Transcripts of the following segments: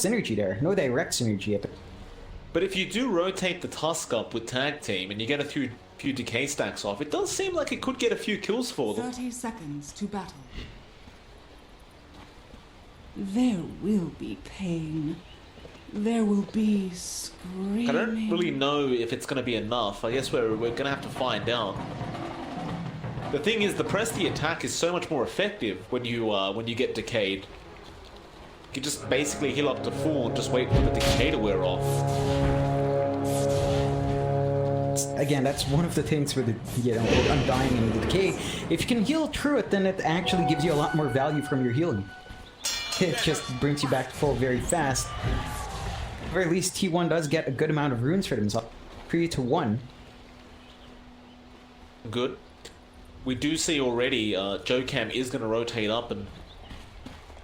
synergy there. No direct synergy. But if you do rotate the Tusk up with Tag Team and you get a few decay stacks off, it does seem like it could get a few kills for them. 30 seconds to battle. There will be pain. There will be screaming. I don't really know if it's going to be enough. I guess we're going to have to find out. The thing is, the press the attack is so much more effective when you get decayed. You just basically heal up to full and just wait for the decay to wear off. Again, that's one of the things with the Undying and the decay. If you can heal through it, then it actually gives you a lot more value from your healing. It just brings you back to full very fast. At the very least, T1 does get a good amount of runes for himself. 3 to 1. Good. We do see already Jocam is going to rotate up, and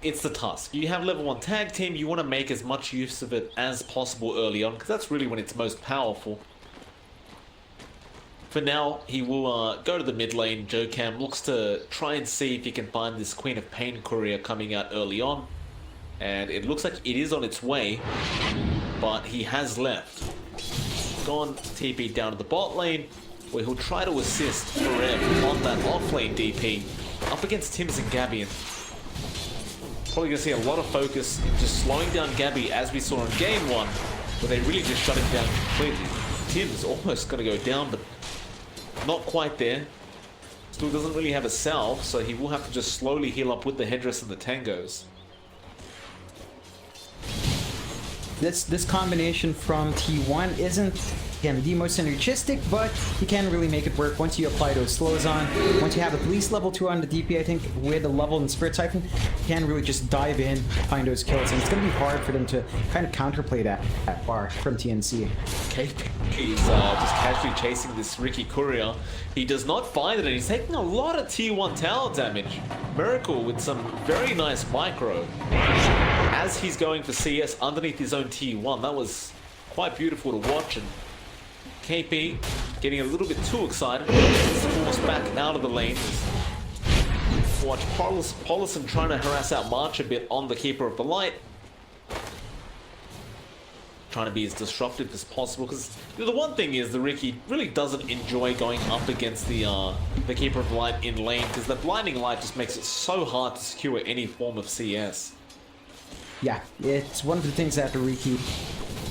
it's the Tusk. You have level 1 tag team, you want to make as much use of it as possible early on, because that's really when it's most powerful. For now, he will go to the mid lane. Jocam looks to try and see if he can find this Queen of Pain courier coming out early on. And it looks like it is on its way, but he has left. Gone TP down to the bot lane, where he'll try to assist Forever on that offlane DP up against Tims and Gabion. Probably going to see a lot of focus in just slowing down Gabby, as we saw in game 1, where they really just shut him down completely. Tim's almost going to go down, but not quite there. Still doesn't really have a salve, so he will have to just slowly heal up with the headdress and the tangos. This combination from T1 isn't, again, the most synergistic, but you can really make it work once you apply those slows on. Once you have at least level 2 on the DP, I think, with a level in Spirit Siphon, you can really just dive in, find those kills, and it's going to be hard for them to kind of counterplay that far from TNC. KP is just casually chasing this Ricky Courier. He does not find it, and he's taking a lot of T1 tower damage. Miracle with some very nice micro. As he's going for CS underneath his own T1, that was quite beautiful to watch, and KP getting a little bit too excited. He's forced back out of the lane. Watch Polison trying to harass out March a bit on the Keeper of the Light. Trying to be as disruptive as possible, because the one thing is the Ricky really doesn't enjoy going up against the Keeper of the Light in lane, because the Blinding Light just makes it so hard to secure any form of CS. Yeah, it's one of the things that the Riki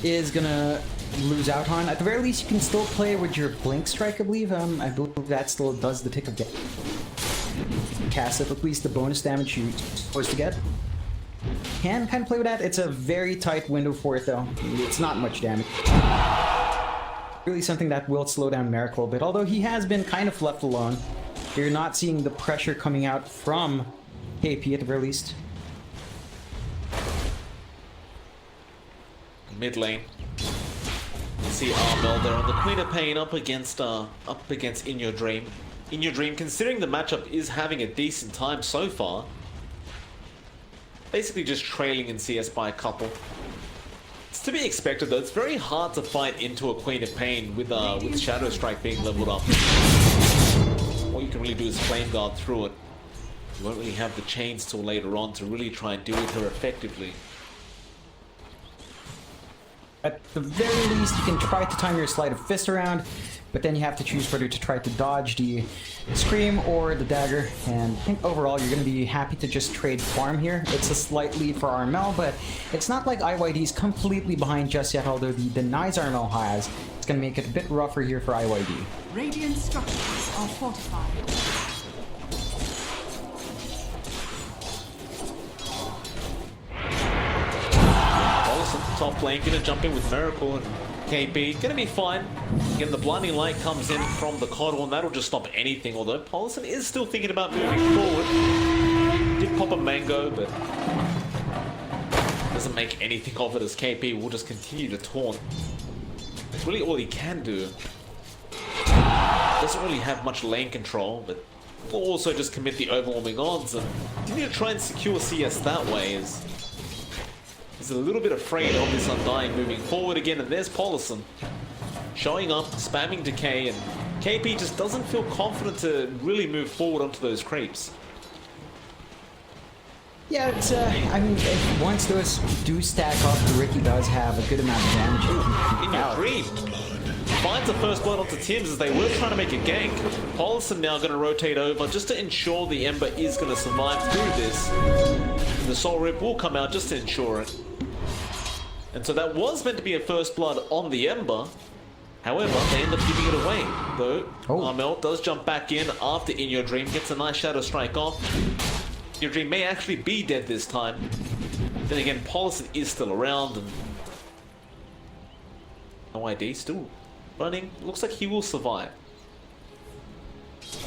is gonna lose out on. At the very least, you can still play with your Blink Strike, I believe. I believe that still does the tick of death. Cast it, at least the bonus damage you're supposed to get. Can kind of play with that. It's a very tight window for it, though. It's not much damage. Really something that will slow down Miracle a bit, although he has been kind of left alone. You're not seeing the pressure coming out from KP at the very least. Mid lane. You see Armel there on the Queen of Pain up against In Your Dream. In Your Dream, considering the matchup is having a decent time so far. Basically just trailing in CS by a couple. It's to be expected though. It's very hard to fight into a Queen of Pain with Shadow Strike being leveled up. All you can really do is Flame Guard through it. You won't really have the chains till later on to really try and deal with her effectively. At the very least, you can try to time your Sleight of Fist around, but then you have to choose whether to try to dodge the Scream or the Dagger, and I think overall you're going to be happy to just trade farm here. It's a slight lead for Armel, but it's not like IYD is completely behind just yet, although the denies Armel has. It's going to make it a bit rougher here for IYD. Radiant structures are fortified. Top lane, gonna jump in with Miracle and KP, gonna be fine. Again, the Blinding Light comes in from the Coddle, and that'll just stop anything, although Polison is still thinking about moving forward. Did pop a Mango, but doesn't make anything of it as KP will just continue to taunt. It's really all he can do. Doesn't really have much lane control, but will also just commit the overwhelming odds, and continue to try and secure CS that way is... He's a little bit afraid of this Undying moving forward again, and there's Polison showing up, spamming Decay, and KP just doesn't feel confident to really move forward onto those creeps. Yeah, it's, I mean, once those do stack up, Ricky does have a good amount of damage. In your dream, finds the first blood onto Tims as they were trying to make a gank. Paulson now going to rotate over just to ensure the Ember is going to survive through this. And the Soul Rip will come out just to ensure it. And so that was meant to be a first blood on the Ember. However, they end up giving it away, though. Armel does jump back in after In Your Dream, gets a nice Shadow Strike off. Your Dream may actually be dead this time. Then again, Paulson is still around, and no ID, still running. Looks like he will survive.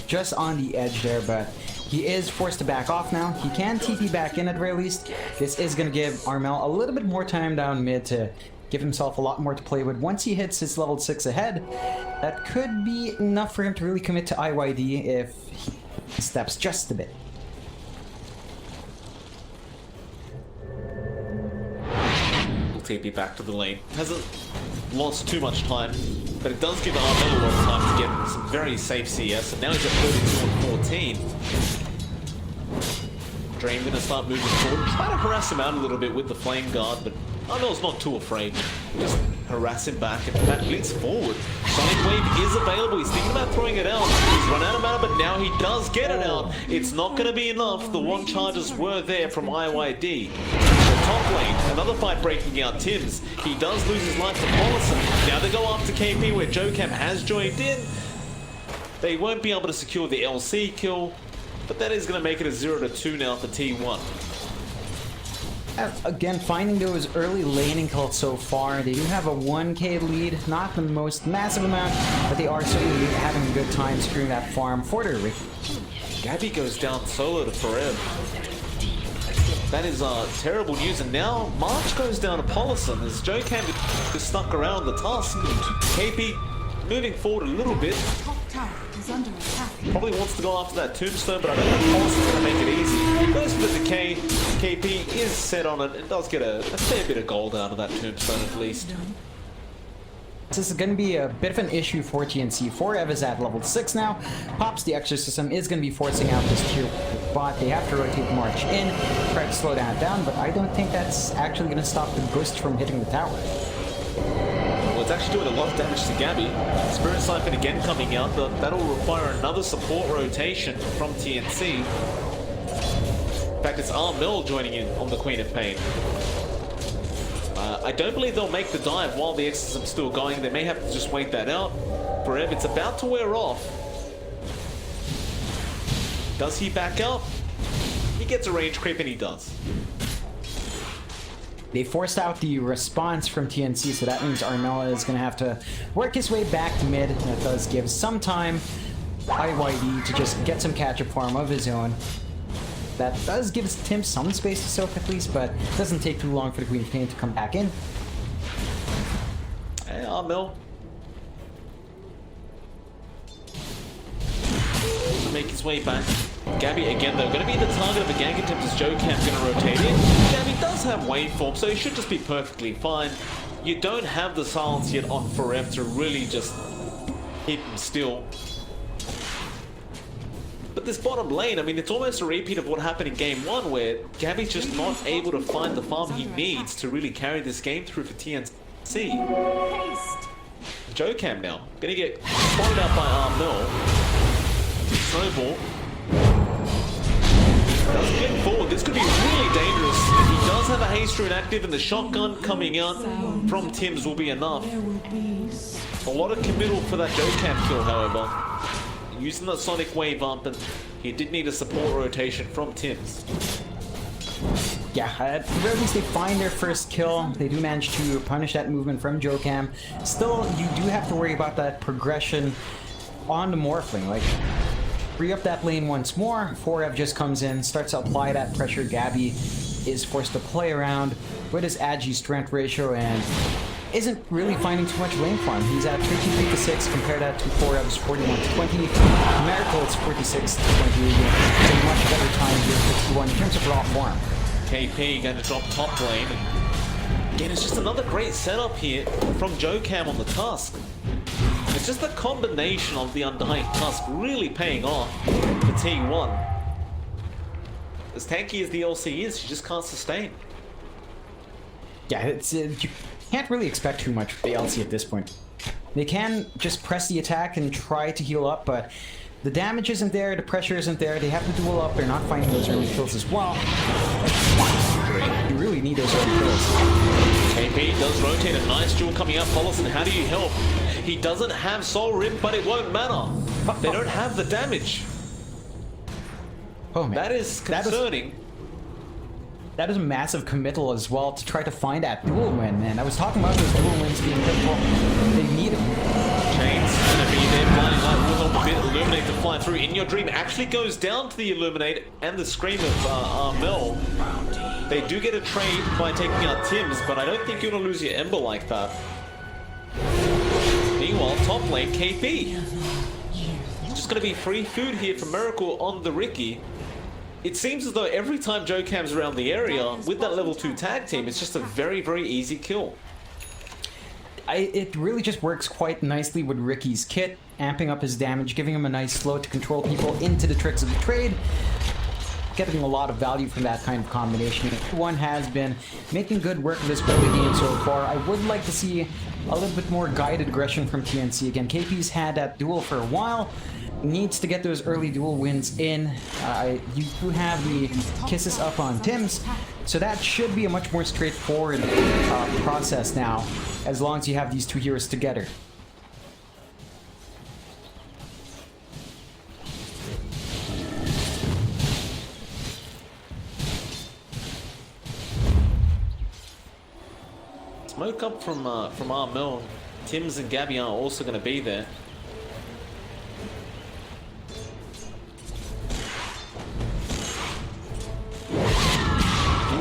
Just on the edge there, but he is forced to back off now. He can TP back in at the very least. This is going to give Armel a little bit more time down mid to give himself a lot more to play with. Once he hits his level 6 ahead, that could be enough for him to really commit to IYD if he steps just a bit. TP back to the lane. Hasn't lost too much time, but it does give Armel a lot of time to get some very safe CS, and now he's at 32 and 14. Dream gonna start moving forward, try to harass him out a little bit with the Flame Guard, but Armel's not too afraid. Just harass him back, and in fact leads forward. Sonic Wave is available, he's thinking about throwing it out. He's run out of mana, but now he does get it out. It's not gonna be enough. The one charges were there from IYD. Top lane, another fight breaking out. Tims, he does lose his life to Paulson. Now they go after KP where Jocam has joined in. They won't be able to secure the LC kill, but that is going to make it a 0-2 now for T1. Again, finding those early laning kills so far. They do have a 1k lead, not the most massive amount, but they are certainly having a good time securing that farm for their Ricky. Gabby goes down solo to Forever. That is terrible news, and now March goes down to Paulson as Jocam is stuck around the tusk. KP moving forward a little bit. Top tower is under attack. Probably wants to go after that tombstone, but I don't think Paulson's going to make it easy. Goes for the decay. KP is set on it and does get a fair bit of gold out of that tombstone at least. This is going to be a bit of an issue for TNC. Forev is at level 6 now. Pops the Exorcism is going to be forcing out this tier bot. They have to rotate March in, try to slow that down, but I don't think that's actually going to stop the Ghost from hitting the tower. Well, it's actually doing a lot of damage to Gabby. Spirit Siphon again coming out, but that'll require another support rotation from TNC. In fact, it's Armel joining in on the Queen of Pain. I don't believe they'll make the dive while the Exorcism's still going. They may have to just wait that out. Forever, it's about to wear off. Does he back up? He gets a range creep and he does. They forced out the response from TNC, so that means Armella is going to have to work his way back to mid. That does give some time IYD to just get some catch-up farm of his own. That does give Tim some space to soak at least, but it doesn't take too long for the Queen of Pain to come back in. Hey, Armel. Make his way back. Gabby again though, going to be the target of a gank attempt as Jokam's going to rotate in. Gabby does have waveform, so he should just be perfectly fine. You don't have the silence yet on Forever to really just keep him still. But this bottom lane, I mean, it's almost a repeat of what happened in game 1 where Gabby's just not able to find the farm he needs to really carry this game through for TNC. Jocam now, going to get spotted out by Armel. Snowball. Getting forward, this could be really dangerous. He does have a haste rune active and the shotgun coming out from Tims will be enough. A lot of committal for that Jocam kill, however. Using that Sonic Wave up, and he did need a support rotation from Tims. Yeah, at the very least they find their first kill. They do manage to punish that movement from Jocam. Still, you do have to worry about that progression on the Morphling. Like, free up that lane once more. Forev just comes in, starts to apply that pressure. Gabby is forced to play around with his Agi strength ratio and isn't really finding too much lane farm. He's at 33-6, compare that to Forev's 41-20. Miracle, it's 46-20. It's a much better time here for T1 in terms of raw form. KP going to drop top lane. And again, it's just another great setup here from Jocam on the Tusk. It's just the combination of the Undying Tusk really paying off for T1. As tanky as the LC is, she just can't sustain. Yeah, it's you can't really expect too much from the LC at this point. They can just press the attack and try to heal up, but the damage isn't there, the pressure isn't there, they have to duel up, they're not finding those early kills as well. You really need those early kills. KP does rotate a nice duel coming up. Paulson, how do you help? He doesn't have Soul Rim, but it won't matter. They don't have the damage. Oh man. That is concerning. That is a massive committal as well to try to find that dual win, man. I was talking about those dual wins being difficult. They need them. Chain's gonna be there. Blinding Light will help a bit. Illuminate to fly through. In Your Dream actually goes down to the Illuminate and the Scream of Armel. They do get a trade by taking out Tim's, but I don't think you're gonna lose your Ember like that. Meanwhile, top lane, KP. Just gonna be free food here for Miracle on the Ricky. It seems as though every time Joe Cam's around the area with that level 2 tag team, it's just a very, very easy kill. It really just works quite nicely with Ricky's kit, amping up his damage, giving him a nice slow to control people into the tricks of the trade. Getting a lot of value from that kind of combination. One has been making good work of this early game so far. I would like to see a little bit more guided aggression from TNC. Again, KP's had that duel for a while. Needs to get those early duel wins in. You do have the kisses up on Tim's, so that should be a much more straightforward process now, as long as you have these two heroes together. Smoke up from Armel. Tim's and Gabby are also going to be there.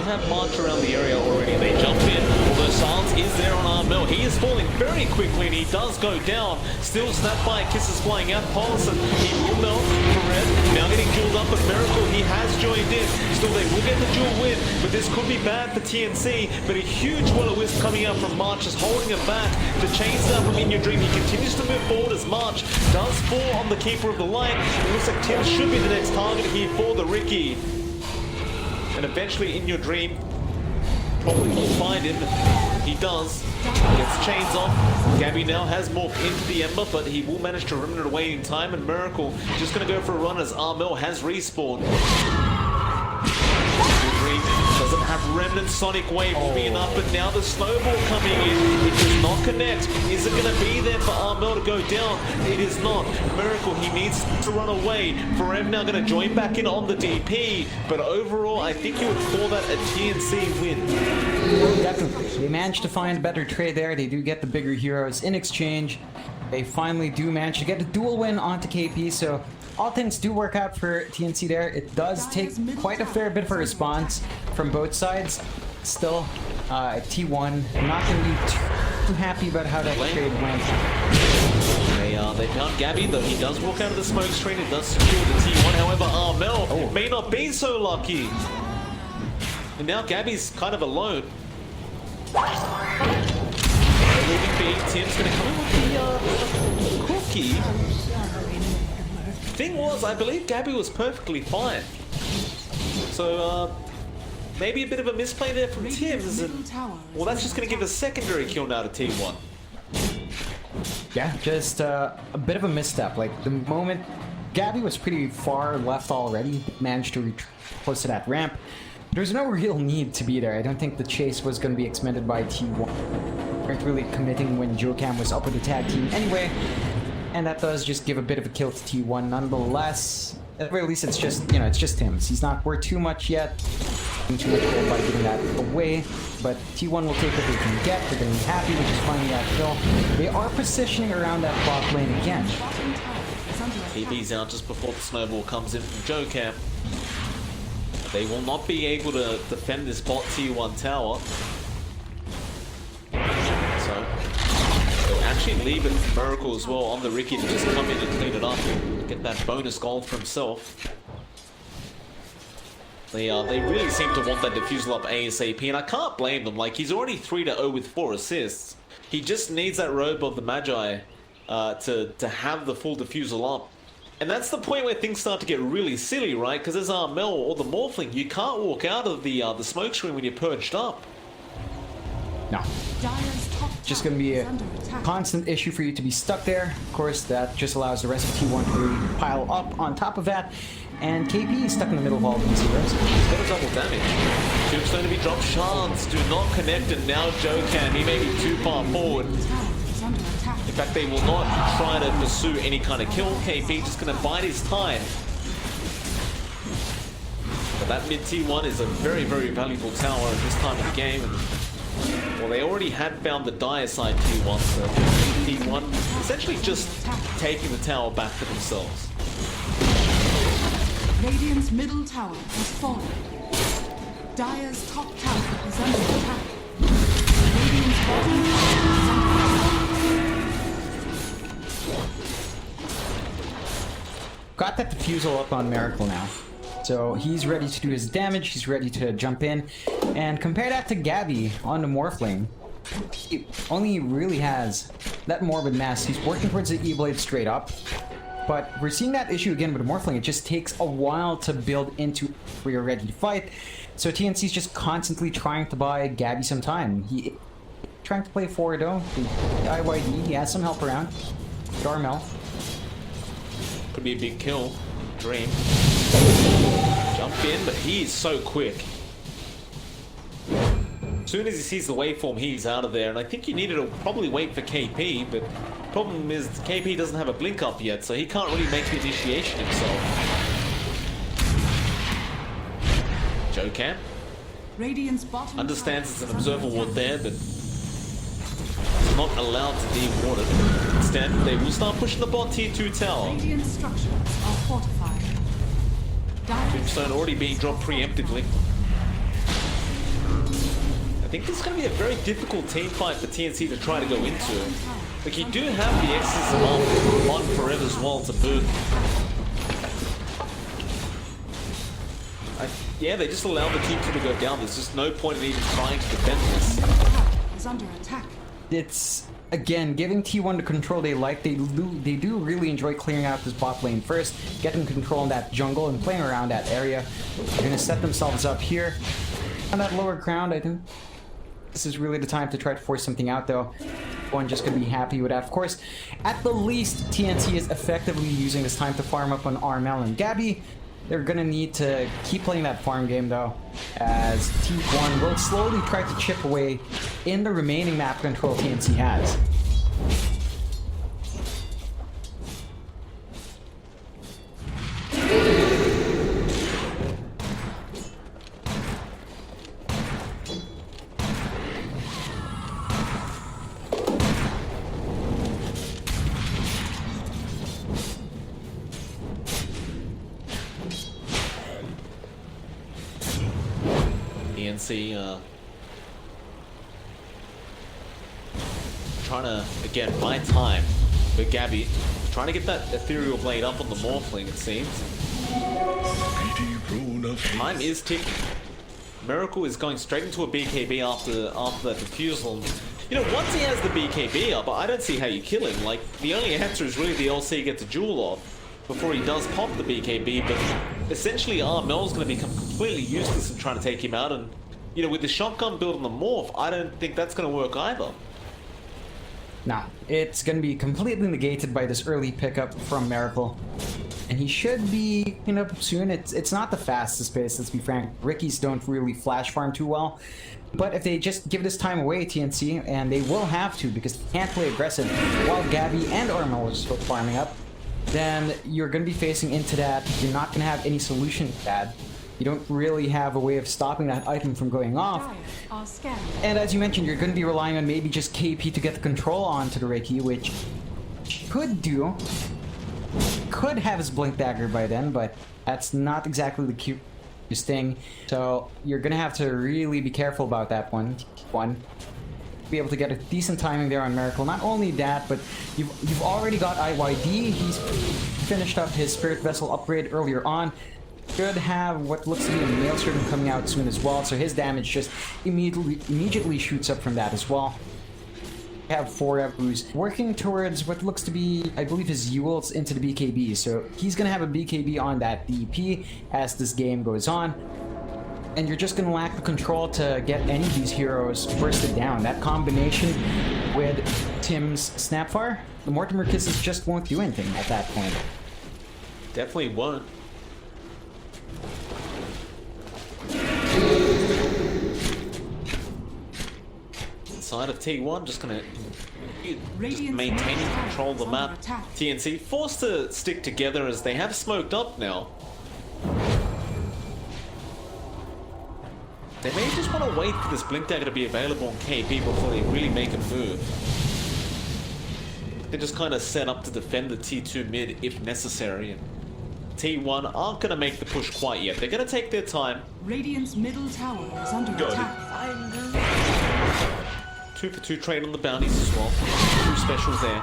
Have March around the area already. They jump in, although Silence is there on Armel. He is falling very quickly and he does go down. Still snapped by kisses flying out. Paulson, he will melt for Red. Now getting dueled up, but Miracle, he has joined in. Still, they will get the duel win, but this could be bad for TNC. But a huge will-o-wisp coming out from March is holding him back. The chains down from In Your Dream. He continues to move forward as March does fall on the Keeper of the Light. It looks like Tim should be the next target here for the Ricky. And eventually, In Your Dream probably will find him. He does. Gets chains off. Gabby now has morphed into the Ember, but he will manage to run it away in time. And Miracle just going to go for a run as Armel has respawned. Doesn't have Remnant. Sonic Wave will be enough, but now the snowball coming in. It does not connect. Is it going to be there for Armel to go down? It is not. Miracle, he needs to run away. Forever now going to join back in on the DP, but overall, I think you would call that a TNC win. Definitely. They managed to find a better trade there. They do get the bigger heroes in exchange. They finally do manage to get a dual win onto KP, so all things do work out for TNC there. It does take quite a fair bit of a response from both sides. Still, T1 not going to be too happy about how that trade went. They found Gabby, though he does walk out of the smoke screen. It does secure the T1. However, Armel may not be so lucky. And now Gabby's kind of alone. Leaving B, Tim's going to come in with the cookie. Thing was, I believe Gabby was perfectly fine. So, maybe a bit of a misplay there from Tim's, and well, that's just going to give a secondary kill now to T1. Yeah, just a bit of a misstep. Like, the moment Gabby was pretty far left already, managed to reach close to that ramp. There's no real need to be there. I don't think the chase was going to be expended by T1. Weren't really committing when JoeCam was up with the tag team anyway. And that does just give a bit of a kill to T1 nonetheless. At the very least, it's just, you know, it's just him. He's not worth too much yet. Too much gold by giving that away. But T1 will take what they can get. They're going to be happy with just finding that kill. They are positioning around that bot lane again. TP's out just before the snowball comes in from JoeCam. They will not be able to defend this bot T1 tower. So they'll actually leave it for Miracle as well on the Ricky to just come in and clean it up and get that bonus gold for himself. They really seem to want that defusal up ASAP, and I can't blame them. Like, he's already 3-0 with 4 assists. He just needs that robe of the Magi to have the full defusal up. And that's the point where things start to get really silly, right? Because as Armel or the Morphling, you can't walk out of the smoke screen when you're perched up. No. Just going to be a constant issue for you to be stuck there. Of course, that just allows the rest of T1 to really pile up on top of that. And KP is stuck in the middle of all these heroes. He's got a double damage. Tombstone to be dropped. Shards do not connect, and now Joe can. He may be too far forward. In fact, they will not try to pursue any kind of kill. KP just going to bide his time. But that mid T1 is a very, very valuable tower at this time of the game. And, well, they already had found the dire side T1, so T1 essentially just taking the tower back for themselves. Radiant's middle tower has fallen. Dire's top tower is under attack. Radiant's bottom tower is under attack. Got that defusal up on Miracle now. So he's ready to do his damage, he's ready to jump in. And compare that to Gabby on the Morphling. He only really has that Morbid Mass. He's working towards the E-Blade straight up. But we're seeing that issue again with Morphling. It just takes a while to build into where you're ready to fight. So TNC's just constantly trying to buy Gabby some time. He trying to play forward though. The IYD, he has some help around. Darmel. Could be a big kill. Dream. Jump in, but he is so quick. As soon as he sees the waveform, he's out of there. And I think you needed to probably wait for KP, but problem is KP doesn't have a blink up yet, so he can't really make the initiation himself. Joe can. Radiant's bottom Understands tower it's an is observer under ward attack. there, but he's not allowed to de-ward it. Instead, they will start pushing the bot tier 2 tower. Radiant structures are fortified. Tombstone already being dropped preemptively. I think this is going to be a very difficult team fight for TNC to try to go into. Like, you do have the X's on forever as well to boot. Yeah, they just allow the team to go down. There's just no point in even trying to defend this. Is under attack. It's, again, giving T1 the control they like. They do really enjoy clearing out this bot lane first, getting control in that jungle and playing around that area. They're going to set themselves up here. On that lower ground, I think this is really the time to try to force something out, though. One just gonna be happy with that. Of course, at the least, TNC is effectively using this time to farm up on Armel and Gabby. They're gonna need to keep playing that farm game, though, as T1 will slowly try to chip away in the remaining map control TNC has. TNC trying to, again, buy time for Gabby. Trying to get that Ethereal Blade up on the Morphling, it seems. Time is ticking. Miracle is going straight into a BKB after that defusal. You know, once he has the BKB up, I don't see how you kill him. Like, the only answer is really the LC gets a jewel off before he does pop the BKB, but essentially Armel's going to become completely useless in trying to take him out, and, you know, with the shotgun build on the Morph, I don't think that's going to work either. Now, it's going to be completely negated by this early pickup from Miracle. And he should be, you know, soon. It's not the fastest pace, let's be frank. Rickies don't really flash farm too well. But if they just give this time away, TNC, and they will have to because they can't play aggressive while Gabby and Armel are still farming up, then you're going to be facing into that. You're not going to have any solution to that. You don't really have a way of stopping that item from going off. And as you mentioned, you're going to be relying on maybe just KP to get the control onto the Reiki, which could have his Blink Dagger by then, but that's not exactly the cutest thing. So you're going to have to really be careful about that one. Be able to get a decent timing there on Miracle. Not only that, but you've already got IYD. He's finished up his Spirit Vessel upgrade earlier on. Should have what looks to be a Maelstrom coming out soon as well, so his damage just immediately shoots up from that as well. have Forever who's working towards what looks to be, I believe, his Yules into the BKB. So he's going to have a BKB on that DP as this game goes on. And you're just going to lack the control to get any of these heroes bursted down. That combination with Tim's Snapfire, the Mortimer Kisses just won't do anything at that point. Definitely won't. Inside of T1, just gonna maintaining control of the map. TNC forced to stick together as they have smoked up now. They may just want to wait for this Blink Dagger to be available on KB before they really make a move. They just kind of set up to defend the T2 mid if necessary. And T1 aren't going to make the push quite yet. They're going to take their time. Radiant's middle tower is under attack. 2 for 2 trade on the bounties as well. 2 specials there.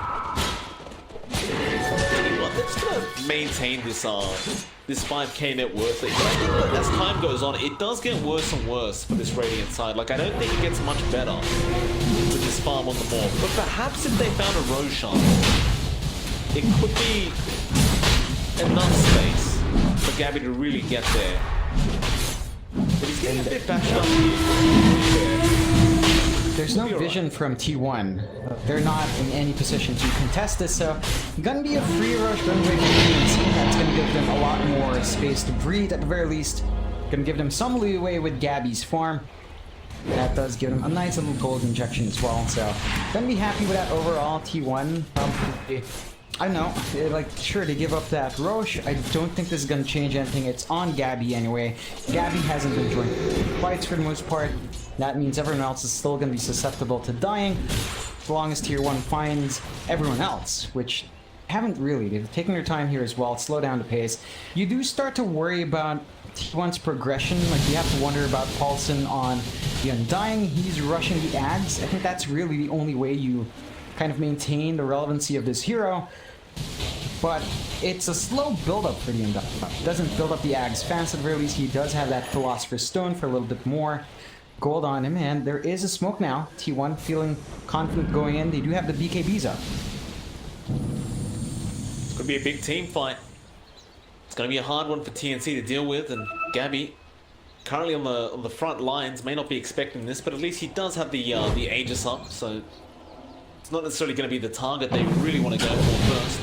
They're just going to maintain this 5k net worth. But I think that as time goes on, it does get worse and worse for this Radiant side. Like, I don't think it gets much better with this farm on the board. But perhaps if they found a Roshan, it could be enough space for Gabby to really get there. But he's getting a bit bashed up here. There's no vision from T1. They're not in any position to contest this, so gonna be a free rush run away from TNC. That's gonna give them a lot more space to breathe at the very least. Gonna give them some leeway with Gabby's farm. That does give them a nice little gold injection as well, so gonna be happy with that overall. T1 probably, I don't know, like, sure, they give up that Roche. I don't think this is gonna change anything. It's on Gabby anyway. Gabby hasn't been joining fights for the most part. That means everyone else is still going to be susceptible to dying as long as Tier 1 finds everyone else, which haven't really. They've taken their time here as well, slow down the pace. You do start to worry about T1's progression, like you have to wonder about Paulson on the Undying. He's rushing the Ags. I think that's really the only way you kind of maintain the relevancy of this hero. But it's a slow build-up for the Undying. It doesn't build up the Ags fast at the very least. He does have that Philosopher's Stone for a little bit more gold on him, and there is a smoke now. T1 feeling confident going in. They do have the BKBs up. It's going to be a big team fight. It's going to be a hard one for TNC to deal with, and Gabby, currently on the front lines, may not be expecting this, but at least he does have the Aegis up, so it's not necessarily going to be the target they really want to go for first.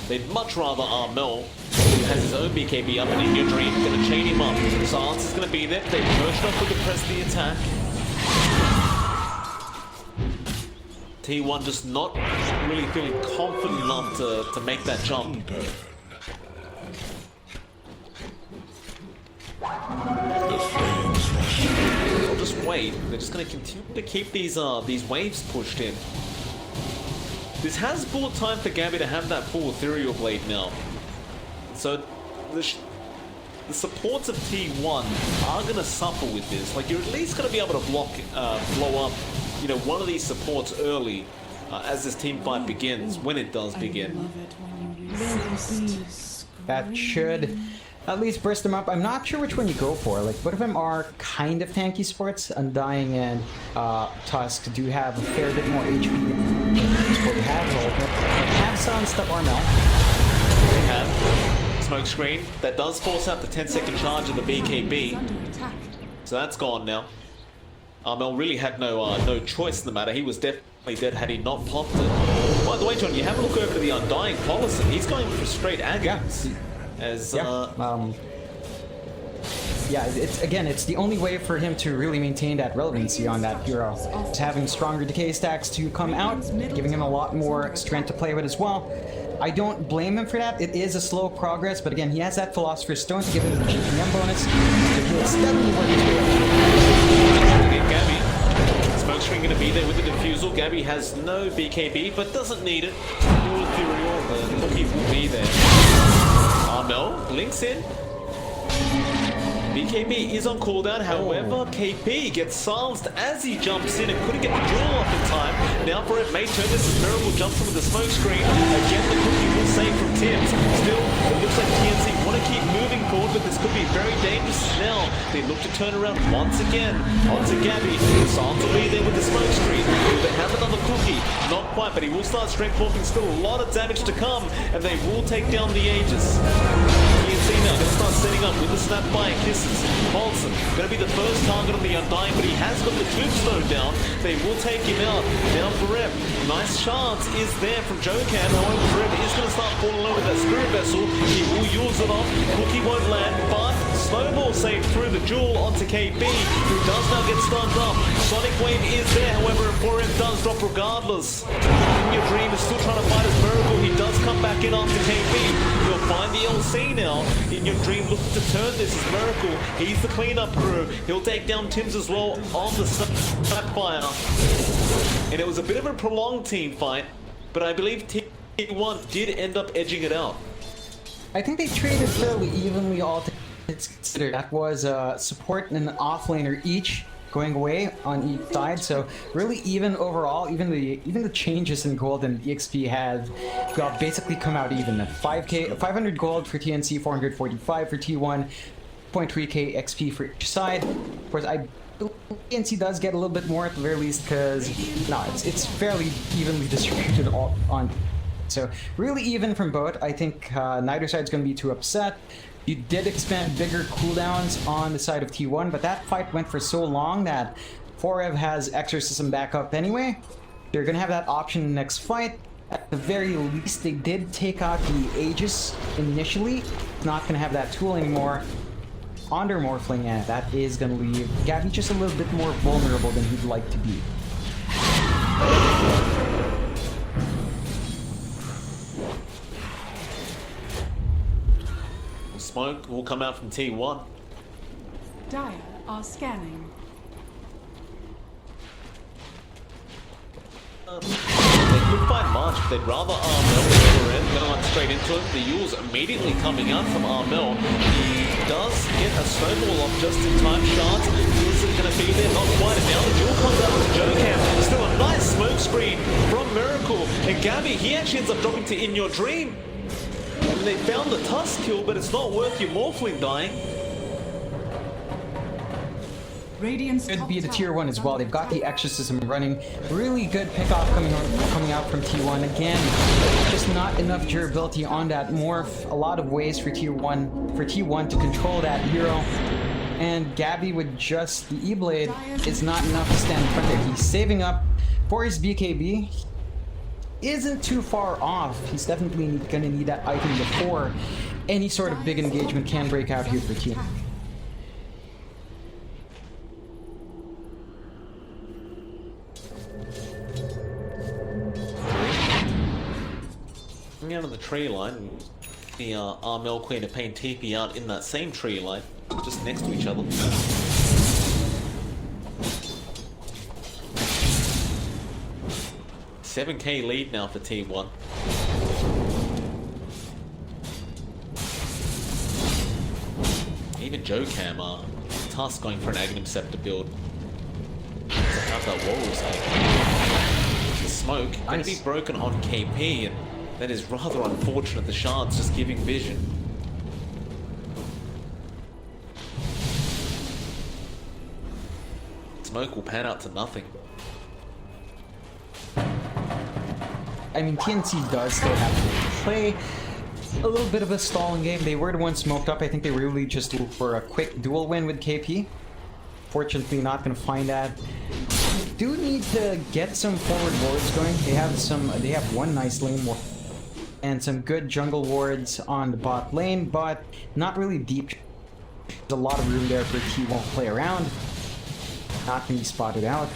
They'd much rather Armel, who has his own BKB up, and in your dream, going to chain him up. Silence is going to be there. They've merged up with the press the attack. T1 just not really feeling confident enough to make that jump. They'll just wait. They're just going to continue to keep these waves pushed in. This has bought time for Gabby to have that full Ethereal Blade now. So the supports of T1 are going to suffer with this. Like, you're at least going to be able to blow up, you know, one of these supports early as this team fight begins, when it does begin. That should at least burst them up. I'm not sure which one you go for. Like, both of them are kind of tanky sports. Undying and Tusk do have a fair bit more HP than they have silenced up Armel. They have smoke screen that does force out the 10-second charge of the BKB. So that's gone now. Armel really had no choice in the matter. He was definitely dead had he not popped it. By the way, John, you have a look over to the Undying Paulson. He's going for straight Agons. Yeah. As yeah, it's the only way for him to really maintain that relevancy on that hero. Is having stronger decay stacks to come out, giving him a lot more strength to play with as well. I don't blame him for that. It is a slow progress, but again, he has that Philosopher's Stone to give him the GPM bonus. So he'll steadily work his way up. Gabby. Smoke screen going to be there with the defusal. Gabby has no BKB, but doesn't need it. Dual Ethereal, the Lucky will be there. Armel blinks in. BKB is on cooldown, however, KP gets silenced as he jumps in and couldn't get the duel off in time. Now for it, may turn this as Miracle jumps in with the smoke screen. Again, the cookie will save from Tim's. Still, it looks like TNC want to keep moving forward, but this could be very dangerous now. They look to turn around once again. Onto Gabby. Silence will be there with the smoke screen. Will they have another cookie? Not quite, but he will start strength walking. Still a lot of damage to come, and they will take down the Aegis. TNC now going to start setting up with the snap fire kisses. Paulson going to be the first target on the Undying, but he has got the tombstone down. They will take him out. Down for Rep. Nice chance is there from Jokan. However, Rep is going to start falling over that Spirit Vessel. He will use it off. Cookie won't land, but Snowball saved through the duel onto KB, who does now get stunned up. Sonic Wave is there, however, Emporium does drop regardless. In Your Dream is still trying to fight his Miracle. He does come back in after KB. He'll find the LC now. In Your Dream looking to turn this as Miracle. He's the cleanup crew. He'll take down Tims as well on the Snapfire. And it was a bit of a prolonged team fight, but I believe T1 did end up edging it out. I think they traded fairly evenly all things considered. That was support and an offlaner each going away on each side, so really even overall. Even the changes in gold and EXP have basically come out even. 500 gold for TNC, 445 for T1, 0.3k XP for each side. Of course, TNC does get a little bit more at the very least because it's fairly evenly distributed on. So really even from both. I think neither side's going to be too upset. You did expand bigger cooldowns on the side of T1, but that fight went for so long that Forev has Exorcism back up anyway. They're going to have that option in the next fight. At the very least, they did take out the Aegis initially. Not going to have that tool anymore. Under Morphling, and that is going to leave Gabby just a little bit more vulnerable than he'd like to be. Smoke will come out from T1. Dire are scanning. They could find March, but they'd rather Armel over it. Gonna run straight into it. The Yule's immediately coming out from Armel. He does get a snowball off just in time. Shards isn't gonna be there, not quite. And now the Yule comes out with Jokan. Still a nice smoke screen from Miracle. And Gabby, he actually ends up dropping to In Your Dream. And they found the Tusk kill, but it's not worth your Morphling dying. Could be the tier 1 as well. They've got the Exorcism running. Really good pickoff coming out from T1. Again, just not enough durability on that morph. A lot of ways for T1 to control that hero. And Gabby with just the E-Blade is not enough to stand in front there. He's saving up for his BKB. Isn't too far off. He's definitely gonna need that item before any sort of big engagement can break out here for T1. Out of the tree line, the Armel Queen of Pain TP out in that same tree line, just next to each other. $7k lead now for T1. Even Jokan Tusk going for an Aghanim Scepter build. How's that Walrus game? Smoke going to be broken on KP, and that is rather unfortunate. The Shards just giving vision. Smoke will pan out to nothing. I mean, TNC does still have to play a little bit of a stalling game. They were the ones smoked up. I think they really just looked for a quick duel win with KP. Fortunately, not going to find that. Do need to get some forward wards going. They have one nice lane ward and some good jungle wards on the bot lane, but not really deep. There's a lot of room there for T1 to play around. Not going to be spotted out.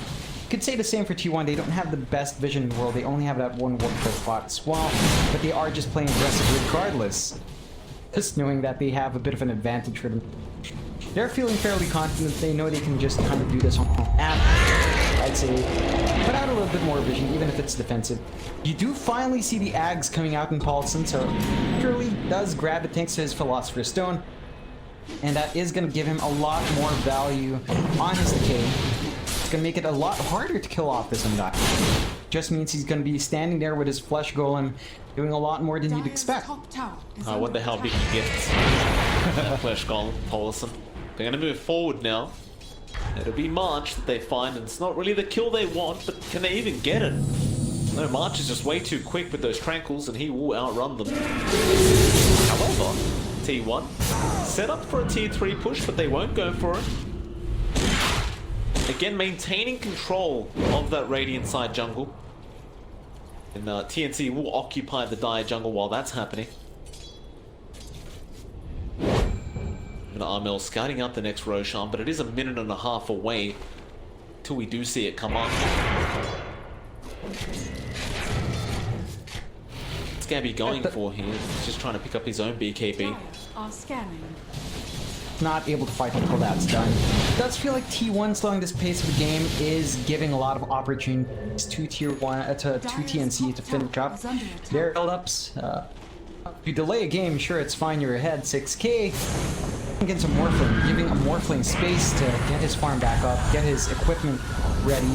Could say the same for T1. They don't have the best vision in the world. They only have that one Warcraft spot as well, but they are just playing aggressive regardless. Just knowing that they have a bit of an advantage for them. They're feeling fairly confident. They know they can just kind of do this on app. I'd say put out a little bit more vision, even if it's defensive. You do finally see the Ags coming out in Paulson, so Curly does grab it thanks to his Philosopher's Stone. And that is going to give him a lot more value on his decay. It's going to make it a lot harder to kill off this Undying. Just means he's going to be standing there with his Flesh Golem, doing a lot more than you'd expect. What the hell big he gets. Flesh Golem, Paulson. They're going to move forward now. It'll be March that they find, and it's not really the kill they want, but can they even get it? No, March is just way too quick with those Tranquils, and he will outrun them. However, T1 set up for a tier 3 push, but they won't go for it. Again, maintaining control of that Radiant side jungle. And TNC will occupy the Dire jungle while that's happening. And Armel scouting out the next Roshan, but it is a minute and a half away till we do see it come up. What's Gabby going for here? He's just trying to pick up his own BKB. Are scanning. Not able to fight until that's done. It does feel like T1 slowing this pace of the game is giving a lot of opportunities to Tier 1 to TNC to finish up their build-ups. If you delay a game, sure, it's fine, you're ahead 6k. Get some Morphling, giving a Morphling space to get his farm back up, get his equipment ready.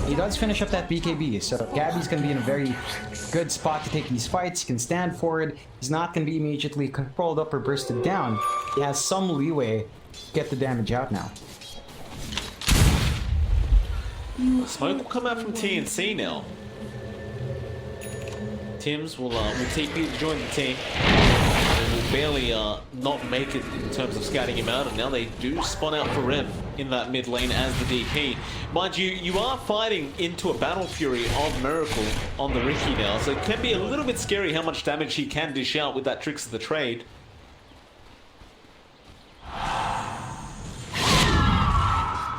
He does finish up that BKB, so Gabby's going to be in a very good spot to take these fights. He can stand forward. He's not going to be immediately controlled up or bursted down. He has some leeway to get the damage out now. Smoke will come out from TNC now. Tims will TP to join the team. They will barely not make it in terms of scouting him out, and now they do spawn out for Rev in that mid lane as the DP. Mind you, you are fighting into a Battle Fury of Miracle on the Riki now, so it can be a little bit scary how much damage he can dish out with that Tricks of the Trade.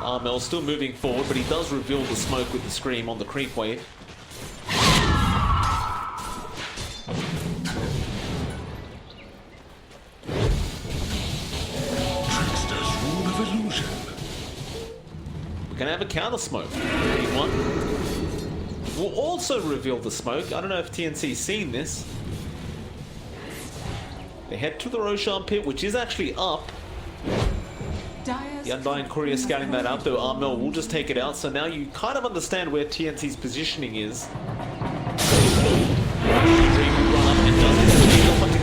Armel still moving forward, but he does reveal the smoke with the Scream on the creep wave. We're gonna have a counter smoke. One will also reveal the smoke. I don't know if TNC's seen this. They head to the Roshan pit, which is actually up. The Undying Courier scouting that out, though Armel will just take it out. So now you kind of understand where TNC's positioning is.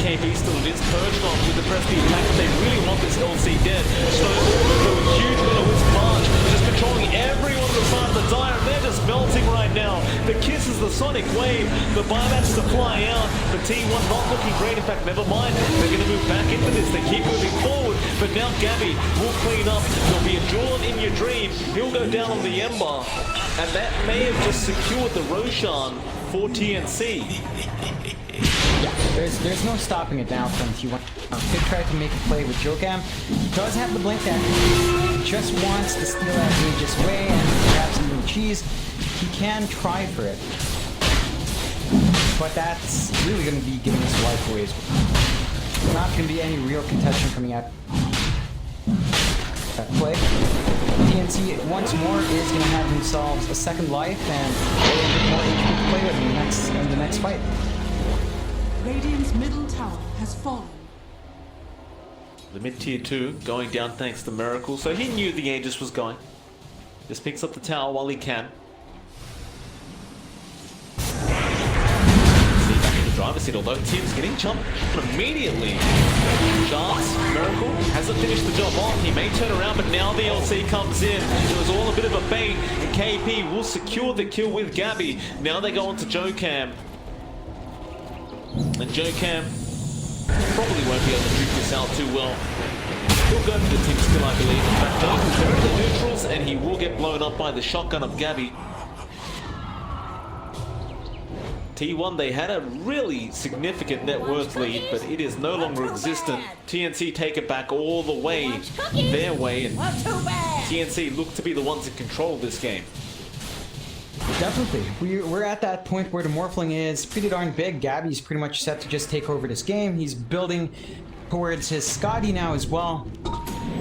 KB still is purged on with the prestige attack, but they really want this LC dead. So a huge Will-O-Wisp March, just controlling everyone on the side of the Dire, and they're just melting right now. The kiss is the Sonic Wave, the buybacks to fly out, the T1 not looking great. In fact, never mind, they're going to move back into this. They keep moving forward, but now Gabby will clean up. There'll be a Dawn in your dream. He'll go down on the Ember, and that may have just secured the Roshan for TNC. Yeah, there's no stopping it now from T1. Could try to make a play with Jokam. He does have the blink that he just wants to steal that Aegis away and perhaps even cheese. He can try for it. But that's really going to be giving us life away. Not going to be any real contention coming out that play. TNC once more is going to have themselves a second life and a little bit more HP to play with in the next fight. Radiant's middle tower has fallen. The mid tier 2 going down thanks to Miracle, so he knew the Aegis was going. Just picks up the tower while he can. See back in the driver's seat, although Tim's getting jumped immediately. Chance, Miracle hasn't finished the job off. He may turn around, but now the LC comes in. It was all a bit of a bait, and KP will secure the kill with Gabby. Now they go on to Jokam. And Jokam probably won't be able to juke this out too well. He'll go for the team still, I believe. In fact, Doug will go to the neutrals, and he will get blown up by the shotgun of Gabby. T1, they had a really significant net worth lead, but it is no longer existent. TNC take it back all the way their way, and TNC look to be the ones in control of this game. Definitely. We're at that point where the Morphling is pretty darn big. Gabby's pretty much set to just take over this game. He's building towards his Scotty now as well.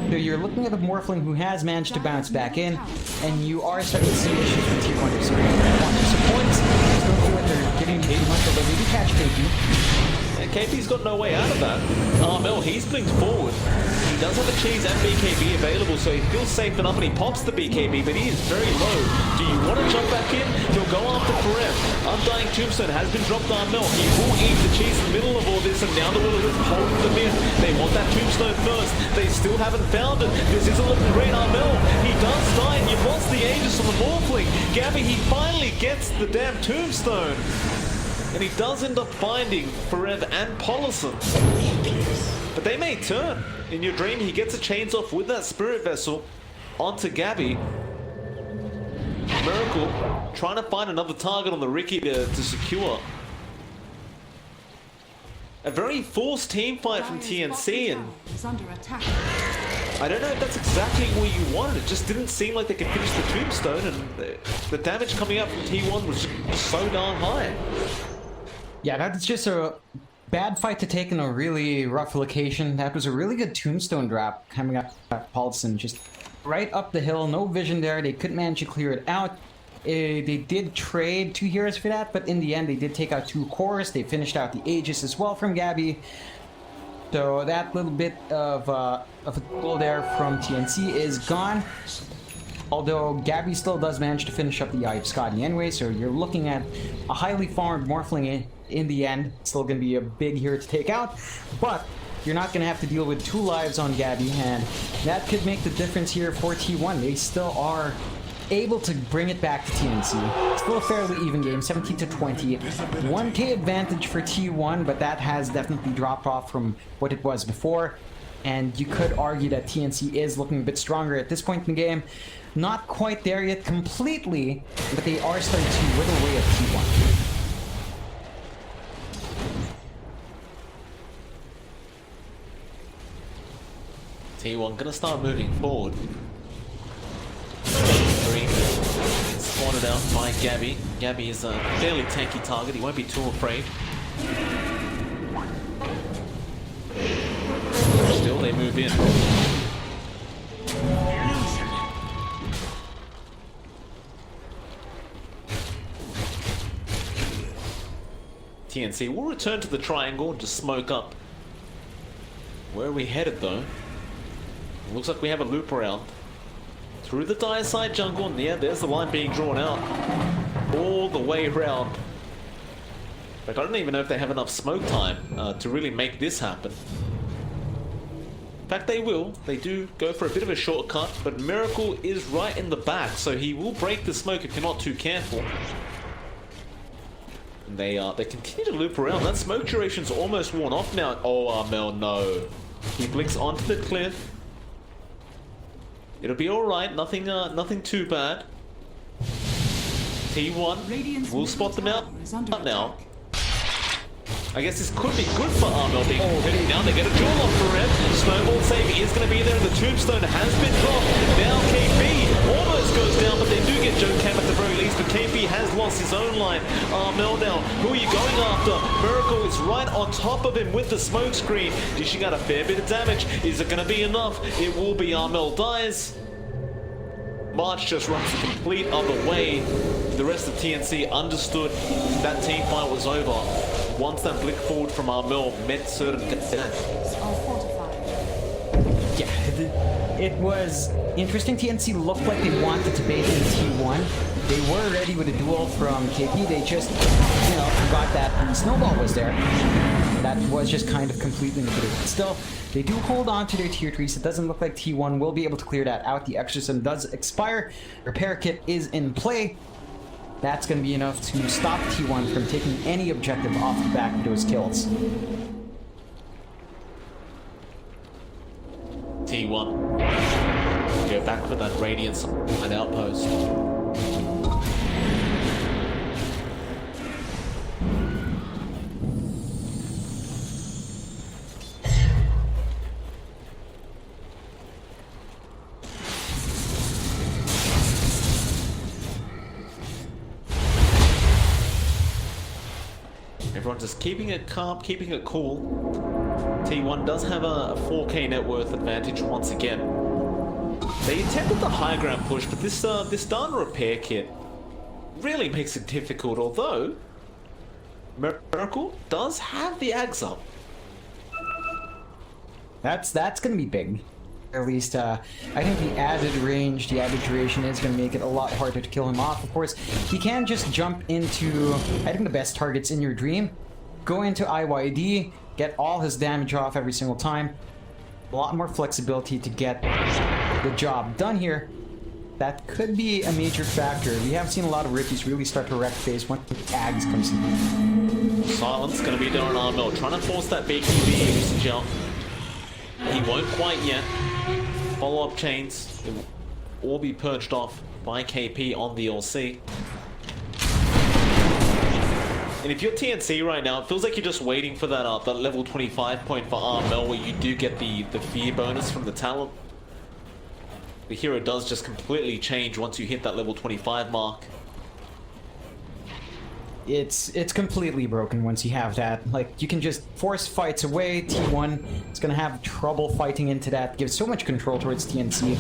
So you're looking at a Morphling who has managed to bounce back in, and you are starting to see issues with Tier 1 to supports. There's no clue what they're getting too much, although they do catch KP. And KP's got no way out of that. Armel, he's blinked forward. does have a cheese and BKB available, so he feels safe enough and he pops the BKB, but he is very low. Do you want to jump back in? He'll go after Forever. Undying Tombstone has been dropped on Mel. He will eat the cheese in the middle of all this, and now the Will is holding them in. They want that Tombstone first. They still haven't found it. This isn't looking great, Armel. He does die, and you've lost the Aegis on the Morphling. Gabby, he finally gets the damn Tombstone. And he does end up finding Forever and Polison. But they may turn. In your dream, he gets a chains off with that Spirit Vessel onto Gabby. Miracle trying to find another target on the Ricky to secure. A very forced team fight from TNC, and is under attack. I don't know if that's exactly what you wanted. It just didn't seem like they could finish the Tombstone, and the damage coming out from T1 was just so darn high. Yeah, that's just a bad fight to take in a really rough location. That was a really good Tombstone drop coming up at Paulson. Just right up the hill, no vision there. They couldn't manage to clear it out. They did trade 2 heroes for that, but in the end they did take out 2 cores. They finished out the Aegis as well from Gabby. So that little bit of a goal there from TNC is gone. Although Gabby still does manage to finish up the Eye of Scotty anyway, so you're looking at a highly farmed Morphling in the end. Still going to be a big hero to take out, but you're not going to have to deal with 2 lives on Gabby, and that could make the difference here for T1. They still are able to bring it back to TNC. Still a fairly even game, 17 to 20. 1k advantage for T1, but that has definitely dropped off from what it was before. And you could argue that TNC is looking a bit stronger at this point in the game. Not quite there yet completely, but they are starting to whittle away at T1. T1 gonna start moving forward. Spotted out by Gabby. Gabby is a fairly tanky target. He won't be too afraid. Still, they move in. TNC will return to the triangle and just smoke up. Where are we headed though? Looks like we have a loop around. Through the dire side jungle, and yeah, there's the line being drawn out. All the way around. Like, I don't even know if they have enough smoke time to really make this happen. In fact, they will. They do go for a bit of a shortcut, but Miracle is right in the back, so he will break the smoke if you're not too careful. And they continue to loop around. That smoke duration's almost worn off now. Oh, Armel, no. He blinks onto the cliff. It'll be alright, nothing too bad. T1 will spot them out now. I guess this could be good for Armel being hit down. They get a duel off for him. Snowball save is going to be there, and the Tombstone has been dropped. Now KP almost goes down, but they do get Joe Cam at the very least. But KP has lost his own line. Armel now, who are you going after? Miracle is right on top of him with the smoke screen. Dishing out a fair bit of damage. Is it going to be enough? It will be. Armel dies. March just runs the complete other way. The rest of TNC understood that team fight was over. Once that blink forward from Armel meant certain death. Yeah, it was interesting. TNC looked like they wanted to bait in T1. They were ready with a duel from KP. They just, forgot that the snowball was there. That was just kind of completely negative. Still, they do hold on to their tier 3s. It doesn't look like T1 will be able to clear that out. The exorcism does expire. Repair kit is in play. That's going to be enough to stop T1 from taking any objective off the back of those kills. T1. Go back for that Radiance and outpost. Everyone's just keeping it calm, keeping it cool. T1 does have a 4k net worth advantage once again. They attempted the high ground push, but this Dana repair kit really makes it difficult, although Miracle does have the Ags up. That's gonna be big. at least, I think the added range, the added duration is going to make it a lot harder to kill him off. Of course, he can just jump into, I think, the best targets in your dream, go into IYD, get all his damage off every single time. A lot more flexibility to get the job done here. That could be a major factor. We have seen a lot of rookies really start to wreck face once the tags comes in. Silence going to be there on Armel, trying to force that BKB usage out. He won't quite yet. Follow-up chains, it will all be purged off by KP on the LC. And if you're TNC right now, it feels like you're just waiting for that that level 25 point for Armel, where you do get the fear bonus from the talent. The hero does just completely change once you hit that level 25 mark. It's completely broken once you have that. Like, you can just force fights away. T1 is gonna have trouble fighting into that. Gives so much control towards TNC.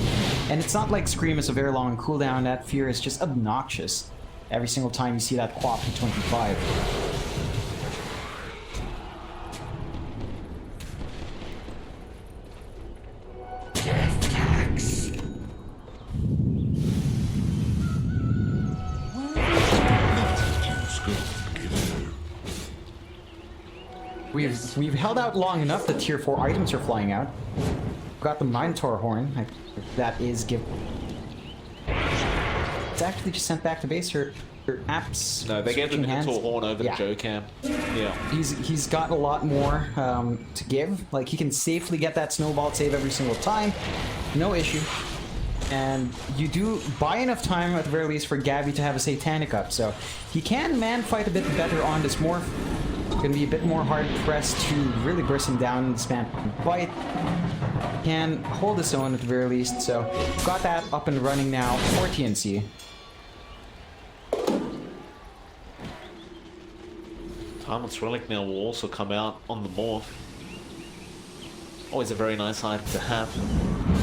And it's not like Scream is a very long cooldown. That fear is just obnoxious every single time you see that quap to 25. We've held out long enough that tier 4 items are flying out. Got the Minotaur Horn. That is give. It's actually just sent back to base, or apps. No, they gave the Minotaur Horn over to Jocam. Yeah. He's got a lot more to give. Like, he can safely get that snowball save every single time. No issue. And you do buy enough time at the very least for Gabby to have a Satanic up, so he can man fight a bit better on this morph. Gonna be a bit more hard pressed to really burst him down and spam fight. Can hold his own at the very least, so got that up and running now for TNC. Timeless Relic now will also come out on the morph. Always a very nice item to have.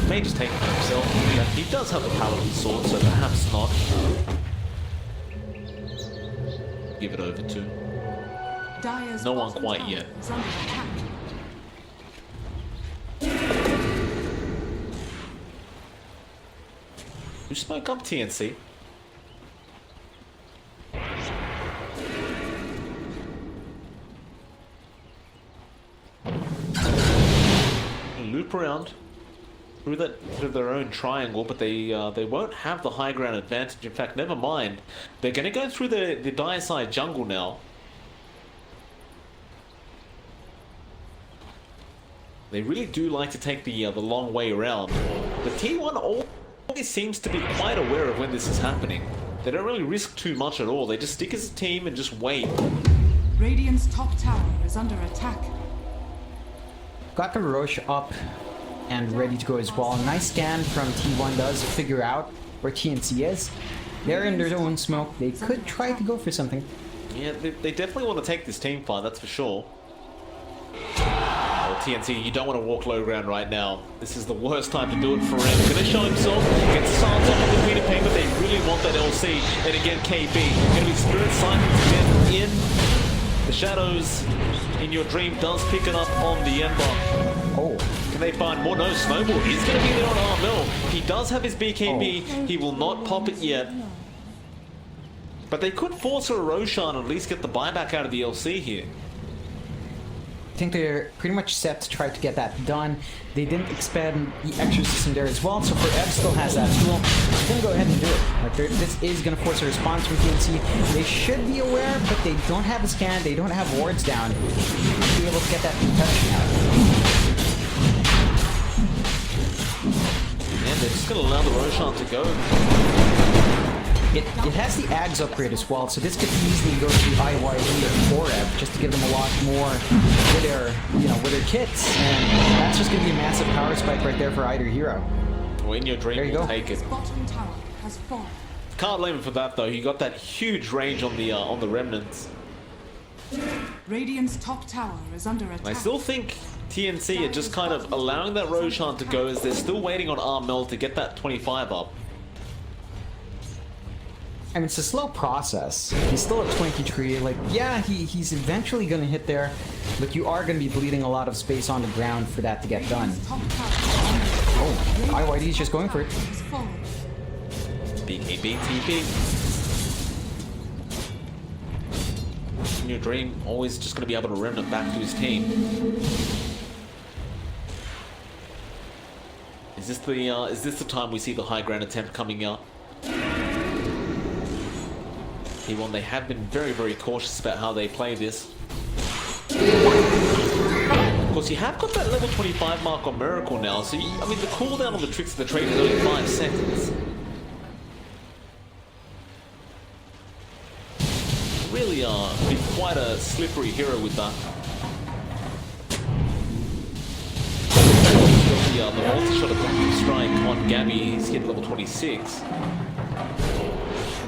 May just take it for himself. Yeah, he does have a Paladin Sword, so perhaps not. Give it over to. Dire's No one bottom quite tower yet. is under attack. Who spoke up TNC? Loop around through their own triangle, but they won't have the high ground advantage. In fact, never mind. They're going to go through the dire side jungle now. They really do like to take the long way around. But T1 always seems to be quite aware of when this is happening. They don't really risk too much at all. They just stick as a team and just wait. Radiant's top tower is under attack. Got the Roche up and ready to go as well. A nice scan from T1 does figure out where TNC is. They're in their own smoke. They could try to go for something. Yeah, they definitely want to take this team fight, that's for sure. TNC, you don't want to walk low ground right now. This is the worst time to do it for him. He's going to show himself, get silence off of the Queen of Pain, but they really want that LC. And again, KB, going to be Spirit Silence again in the shadows. In your dream does pick it up on the Ember. Oh. Can they find more? No, Snowball is going to be there on Armel. He does have his BKB. Oh. He will not pop it yet. But they could force a Roshan and at least get the buyback out of the LC here. I think they're pretty much set to try to get that done. They didn't expand the Exorcism there as well, so Forev still has that tool. He's gonna go ahead and do it. Like, this is gonna force a response from TNC. They should be aware, but they don't have a scan, they don't have wards down to be able to get that protection out. And they're just gonna allow the Roshan to go. It has the Ags upgrade as well, so this could easily go to IYD or Forev just to give them a lot more with their kits, and that's just gonna be a massive power spike right there for either hero. Well, in your dream, there you we'll go. take it. Bottom tower has fallen. Can't blame him for that though. He got that huge range on the remnants. Radiant's top tower is under attack. I still think TNC are just kind of allowing that Roshan to go as they're still waiting on Armel to get that 25 up. I mean, it's a slow process. He's still at 23. Like, yeah, he's eventually going to hit there, but you are going to be bleeding a lot of space on the ground for that to get done. Top tower is under attack. IYD's just going for it. Has fallen. BKB TP. In your dream, always just going to be able to run it back to his team. Is this the time we see the high ground attempt coming out? T1, they have been very, very cautious about how they play this. Of course, you have got that level 25 mark on Miracle now, so I mean, the cooldown on the tricks of the trade is only 5 seconds. Really been quite a slippery hero with that. The multi-shot of strike on Gabby, he's hit level 26.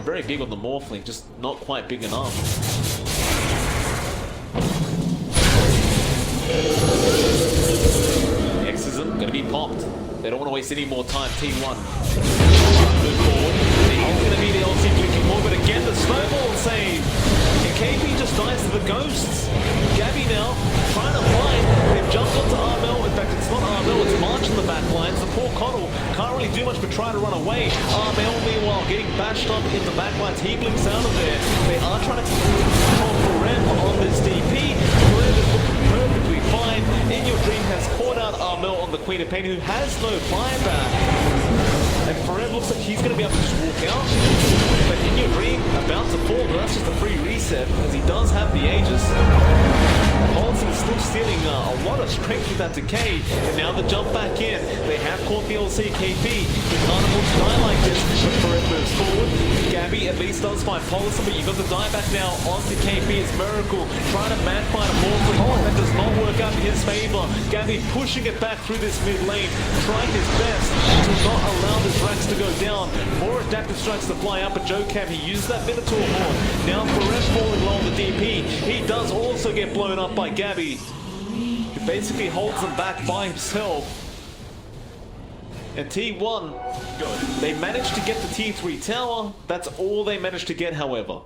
Very big on the Morphling, just not quite big enough. X isn't going to be popped. They don't want to waste any more time. T1. Move forward. He's going to be the LC clicking more, but again the snowball save. And KP just dies to the ghosts. Gabby now trying to find. They've jumped onto Armel. In fact, it's not Armel, it's March in the back lines. The poor Coddle can't really do much but try to run away. Armel, meanwhile, getting bashed up in the back lines. He blinks out of there. They are trying to control Ferem on this DP. Ferem is looking perfectly fine. In Your Dream has caught out Armel on the Queen of Pain, who has no buyback. And Ferem looks like he's going to be able to just walk out. But In Your Dream about to fall, but that's just a free reset, as he does have the Aegis. Policy is still stealing a lot of strength with that decay, and now the jump back in. They have caught the LC KP. He can't afford to die like this, but Ferem moves forward. Gabby at least does find Policy, but you've got the dieback now onto KP. It's Miracle trying to man fight a Morphling. That does not work out in his favor. Gabby pushing it back through this mid lane, trying his best to not allow this Rax to go down. More adaptive strikes to fly up, but Jocam, he used that Minotaur horn. Now Ferem falling low on the DP. He does also get blown up by Gabby, who basically holds him back by himself. And T1, they managed to get the T3 tower. That's all they managed to get, however.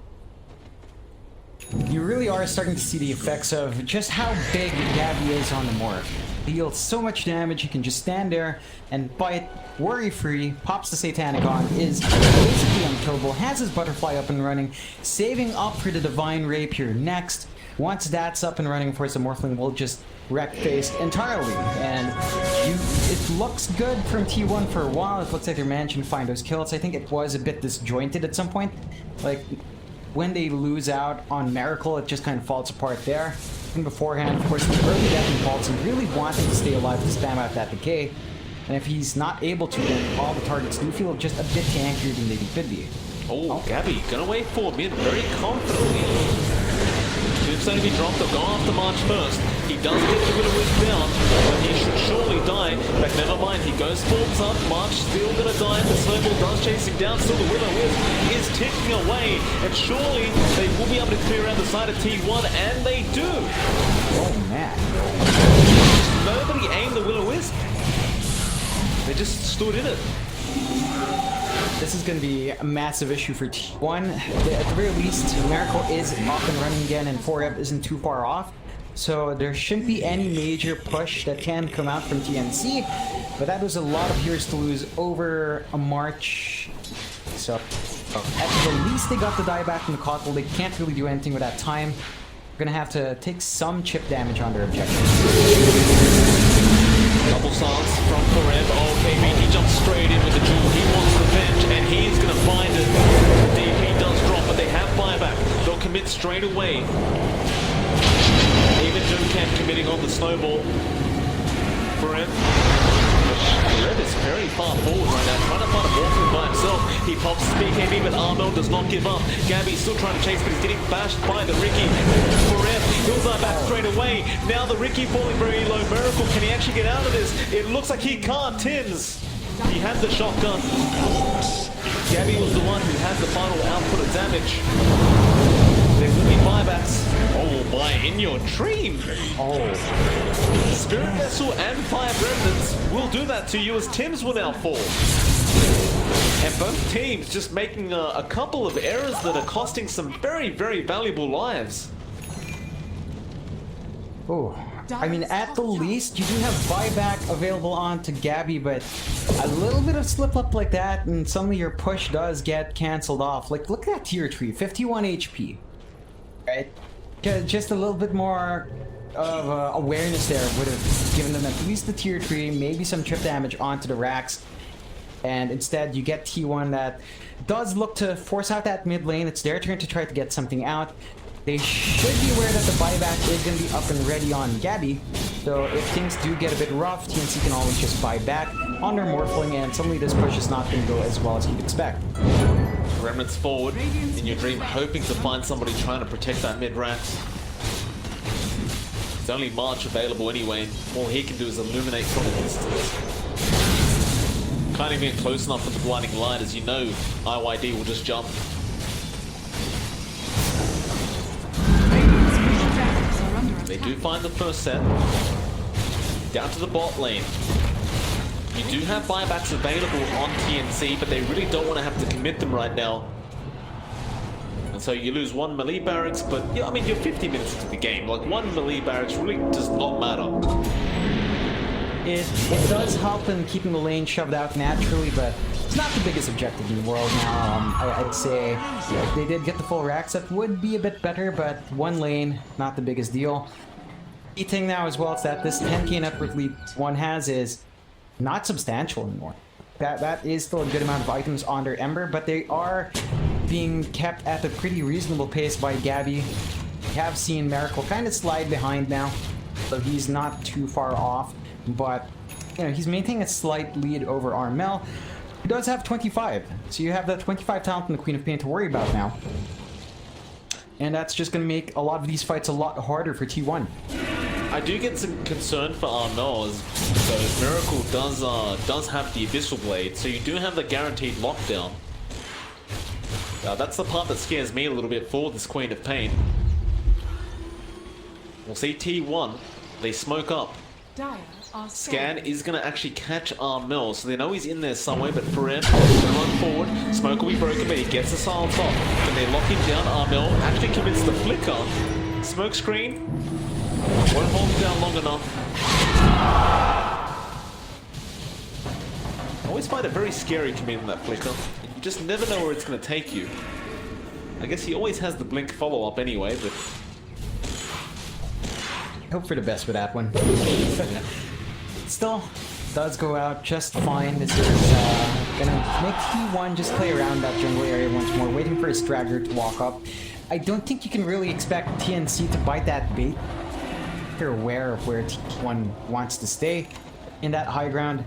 You really are starting to see the effects of just how big Gabby is on the Morph. He deals so much damage, he can just stand there and bite, worry-free, pops the Satanic on, is basically unkillable, has his Butterfly up and running, saving up for the Divine Rapier next. Once that's up and running, of course, the Morphling will just wreck face entirely. And it looks good from T1 for a while. It looks like they're managing to find those kills. I think it was a bit disjointed at some point. Like, when they lose out on Miracle, it just kind of falls apart there. And beforehand, of course, the early death involves him really wanting to stay alive to spam out that decay. And if he's not able to, then all the targets do feel just a bit tankier than they could be. Oh, okay. Gabby gonna wait for mid very confidently. Tombstone he dropped, they'll go after March first. He does get the Will-O-Wisp down, but he should surely die. But never mind, he goes forms up, March still gonna die, the Snowball does chase him down, still the Will-O-Wisp is ticking away, and surely they will be able to clear out the side of T1, and they do! Oh man. Nobody aimed the Will-O-Wisp. They just stood in it. This is going to be a massive issue for T1. At the very least, Miracle is up and running again, and 4F isn't too far off. So there shouldn't be any major push that can come out from TNC. But that was a lot of heroes to lose over a March. So at the least, they got the dieback from the Coddle. They can't really do anything with that time. We're going to have to take some chip damage on their objectives. Double stance from Ferem. Oh, baby, he jumps straight in with the jewel. He wants revenge, and he's going to find it. The DP does drop, but they have buyback. They'll commit straight away. Even Jocam committing on the snowball. Ferem is very far forward right now, trying to find a Morphling by himself. He pops the BKB, but Armel does not give up. Gabby's still trying to chase, but he's getting bashed by the Ricky. Ferem, he'll die back straight away. Now the Ricky falling very low. Miracle, can he actually get out of this? It looks like he can't. Tins, he had the shotgun. Gabby was the one who had the final output of damage. There will be buybacks. Oh, by In Your Dream. Oh. Spirit Vessel and Fire Remnants will do that to you, as Tims will now fall. And both teams just making a couple of errors that are costing some very, very valuable lives. Oh, I mean, at the least, you do have buyback available onto Gabby, but a little bit of slip up like that, and some of your push does get cancelled off. Like, look at that tier tree, 51 HP, right? Just a little bit more of awareness there would have given them at least the tier tree, maybe some trip damage onto the racks, and instead you get T1 that does look to force out that mid lane. It's their turn to try to get something out. They should be aware that the buyback is going to be up and ready on Gabby, so if things do get a bit rough, TNC can always just buy back on their Morphling, and suddenly this push is not going to go as well as you'd expect. Remnants forward in your dream, hoping to find somebody trying to protect that mid racks. There's only March available anyway, and all he can do is illuminate from a distance. Can't even get close enough for the blinding light, as you know IYD will just jump. They do find the first set. Down to the bot lane. You do have buybacks available on TNC, but they really don't want to have to commit them right now. And so you lose one melee barracks, but yeah, I mean, you're 50 minutes into the game. Like, one melee barracks really does not matter. It does help in keeping the lane shoved out naturally, but it's not the biggest objective in the world now. I'd say if they did get the full racks, that would be a bit better, but one lane, not the biggest deal. The thing now as well is that this 10k net worth lead one has is not substantial anymore. That is still a good amount of items on their Ember, but they are being kept at a pretty reasonable pace by Gabby. We have seen Miracle kind of slide behind now, so he's not too far off, but you know, he's maintaining a slight lead over Armel, who does have 25. So you have that 25 talent in the Queen of Pain to worry about now. And that's just going to make a lot of these fights a lot harder for T1. I do get some concern for Armel, as Miracle does have the Abyssal Blade, so you do have the guaranteed lockdown. That's the part that scares me a little bit for this Queen of Pain. We'll see T1. They smoke up. Scan is going to actually catch Armel, so they know he's in there somewhere, but for him, to run forward, smoke will be broken, but he gets the silence off. When they lock him down, Armel actually commits the flicker. Smoke screen. Won't hold him down long enough. I always find it very scary committing that flicker. You just never know where it's going to take you. I guess he always has the blink follow-up anyway, but... Hope for the best with that one. Still, does go out just fine. This is gonna make T1 just play around that jungle area once more, waiting for his straggler to walk up. I don't think you can really expect TNC to bite that bait. They're aware of where T1 wants to stay in that high ground.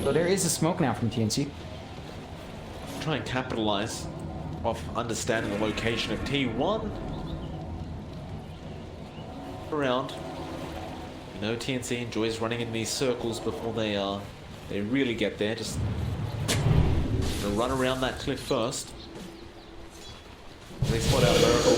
So there is a smoke now from TNC. Try and capitalize off understanding the location of T1. Around. You know, TNC enjoys running in these circles before they really get there. Just gonna run around that cliff first. They spot out Miracle.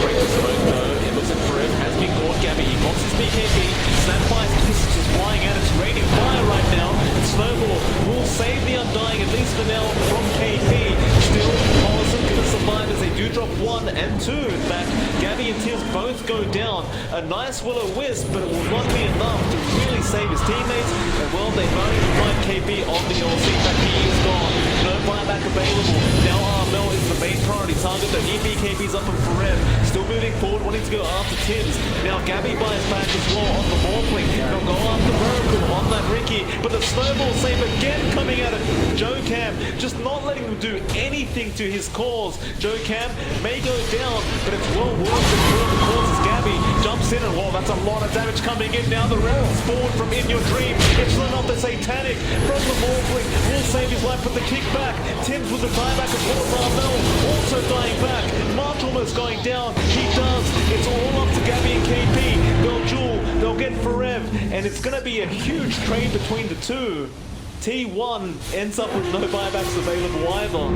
Break the smoke though. It looks at Fred. Has been caught. Gabby. He blocks his BKB. Snapfire's kiss is just flying out. It's raining fire right now. And Snowball will save the Undying, at least for now, from KP. Still, Holliston gonna survive as they do drop 1 and 2. In fact, Gabby and Tears both go down. A nice will-o-wisp, but it will not be enough to really save his teammates. And well, they managed to find KP on the LC. In fact, he is gone. No buyback available. Now Armel is the main priority target, though EBKB's up and forever. Still moving forward, wanting to go after Tims. Now Gabby buys back as well on the Morphling. They'll go after Miracle on that Ricky, but the snowball save again coming out of Joe Cam, just not letting him do anything to his cause. Joe Cam may go down, but it's well worth it for the cause as Gabby jumps in, and well, that's a lot of damage coming in now. The rounds forward from In Your Dream. It's not the Satanic from the Morphling. Will save his life with the kickback. Tims with the buyback as well as Armel also dying back. March almost going down. He does. It's all up to Gabby and KP. They'll duel. They'll get Forev. And it's going to be a huge trade between the two. T1 ends up with no buybacks available either.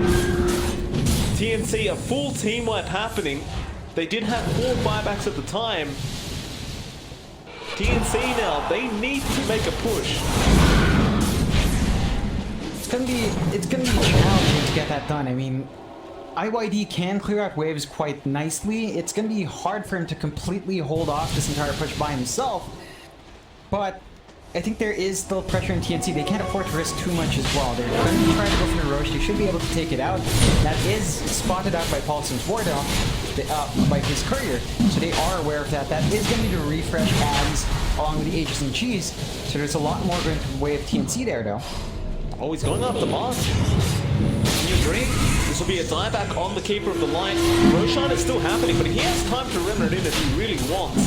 TNC, a full team wipe happening. They did have 4 buybacks at the time. TNC now, they need to make a push. It's gonna be challenging to get that done. I mean, IYD can clear out waves quite nicely. It's gonna be hard for him to completely hold off this entire push by himself. But I think there is still pressure in TNC. They can't afford to risk too much as well. They're going to try to go for the Roche. They should be able to take it out. That is spotted out by Paulson's ward by his courier. So they are aware of that. That is going to be the refresh ads along with the Aegis and Cheese. So there's a lot more going to the way of TNC there, though. Oh, he's going after Mars. In your dream, this will be a dieback on the Keeper of the Light. Roshan is still happening, but he has time to remnant in if he really wants.